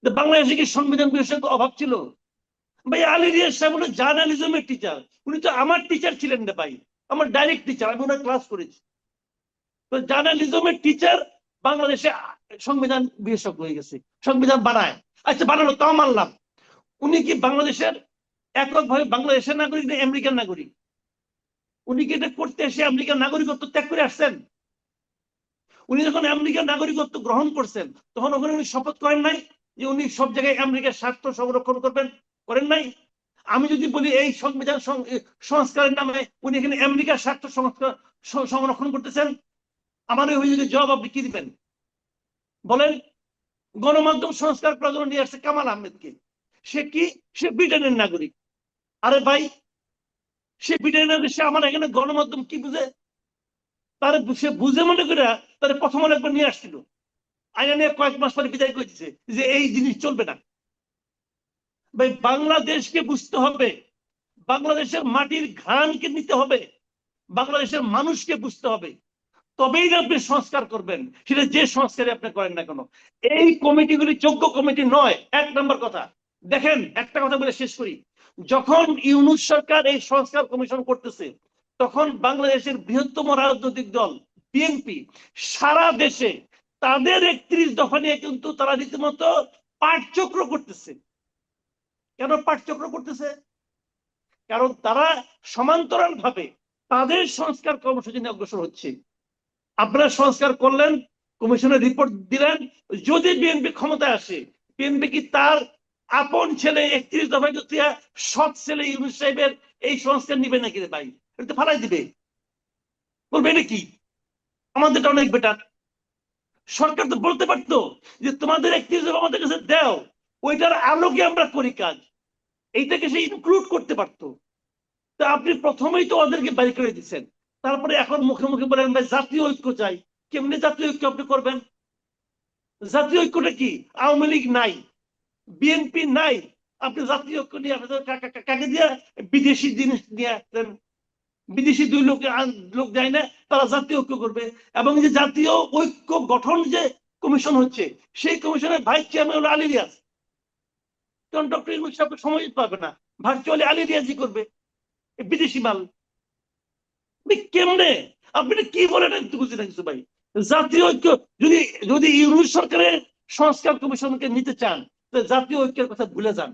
বাংলাদেশে কি সংবিধান বিশেষজ্ঞ অভাব ছিল? ভাই আলী রিয়াজ সাহেব হলো জার্নালিজমের টিচার, উনি তো আমার টিচার ছিলেন না ভাই, আমার ডাইরেক্ট টিচার, আমি ওনার ক্লাস করেছি। তো জার্নালিজমের টিচার বাংলাদেশে সংবিধান বিশেষজ্ঞ হয়ে গেছে, সংবিধান বানায়। আচ্ছা বানালো, তাও মানলাম। উনি কি বাংলাদেশের এককভাবে বাংলাদেশের নাগরিক না আমেরিকান নাগরিক? উনি কি এটা করতে এসে আমেরিকান নাগরিকত্ব ত্যাগ করে আসছেন? উনি যখন আমেরিকার নাগরিকত্ব গ্রহণ করছেন তখন ওখানে উনি শপথ করেন নাই যে উনি সব জায়গায় আমেরিকার স্বার্থ সংরক্ষণ করবেন? করেন নাই? আমি যদি বলি এই সংবিধান সংস্কারের নামে উনি এখানে আমেরিকার স্বার্থ সংরক্ষণ করতেছেন, আমার ওই যদি জবাব আপনি কি দিবেন বলেন? গণমাধ্যম সংস্কার করার জন্য নিয়ে আসছে কামাল আহমেদকে। সে কি? সে ব্রিটেনের নাগরিক। আরে ভাই, সে ব্রিটেনের নাগরিক, সে আমার এখানে গণমাধ্যম কি বুঝে? তার সে বুঝে মনে করে তার প্রথম একবার নিয়ে আসছিল, আইনা নিয়ে কয়েক মাস পরে বিদায় করে দিচ্ছে যে এই জিনিস চলবে না। ভাই বাংলাদেশকে বুঝতে হবে, বাংলাদেশের মাটির ঘ্রাণকে নিতে হবে, বাংলাদেশের মানুষকে বুঝতে হবে, তবেই আপনি সংস্কার করবেন, সেটা যে সংস্কারে আপনি করেন না কেন। এই কমিটিগুলি যোগ্য কমিটি নয়, এক নম্বর কথা। দেখেন একটা কথা বলে শেষ করি, যখন ইউনূস সরকার এই সংস্কার কমিশন করতেছে তখন বাংলাদেশের বৃহত্তম রাজনৈতিক দল বিএনপি সারা দেশে তাদের 31 দফা নিয়ে কিন্তু তারা রীতিমতো পাঠচক্র করতেছে। কেন পাঠচক্র করতেছে? কারণ তারা সমান্তরাল ভাবে তাদের সংস্কার কর্মসূচি নিয়ে অগ্রসর হচ্ছে। আপনারা সংস্কার করলেন, কমিশনের রিপোর্ট দিলেন, যদি বিএনপি ক্ষমতায় আসে, বিএনপি কি তার আপন ছেলে 31 দফায় সৎ ছেলে ইউনূস সাহেবের এই সংস্কার নিবে নাকি রে ভাই? এটা ফালাই দিবে, বলবে এটা কি আমাদেরটা অনেক বেটার। সরকার তো বলতে পারতো যে তোমাদের 31 দফা আমাদের কাছে দাও, ওইটার আলোকে আমরা করি কাজ, এইটাকে সে ইনক্লুড করতে পারতো। তা আপনি প্রথমেই তো ওদেরকে বাড়ি করে দিচ্ছেন, তারপরে এখন মুখে মুখে বলেন ভাই জাতীয় ঐক্য চাই। কেমনি জাতীয় ঐক্য আপনি করবেন? জাতীয় ঐক্যটা কি? আওয়ামী লীগ নাই, বিএনপি নাই, আপনি জাতীয় ঐক্য নিয়ে কাকে দিয়ে? বিদেশি জিনিস নিয়ে আসলেন, বিদেশি দুই লোক যায় না, তারা জাতীয় ঐক্য করবে। এবং যে জাতীয় ঐক্য গঠন যে কমিশন হচ্ছে, সেই কমিশনের ভাইস চেয়ারম্যান হলো আলী রিয়াজ। কারণ ডক্টর ইউনূস সাহেব সময় পাবে না, ভার্চুয়ালি আলী রিয়াজই করবে, বিদেশি মাল। কেমনে আপনি কি বলেন একটু বুঝি না কিছু ভাই। জাতীয় ঐক্য যদি যদি ইউনূস সরকারের সংস্কার কমিশনকে নিতে চান, জাতীয় ঐক্যের কথা ভুলে যান।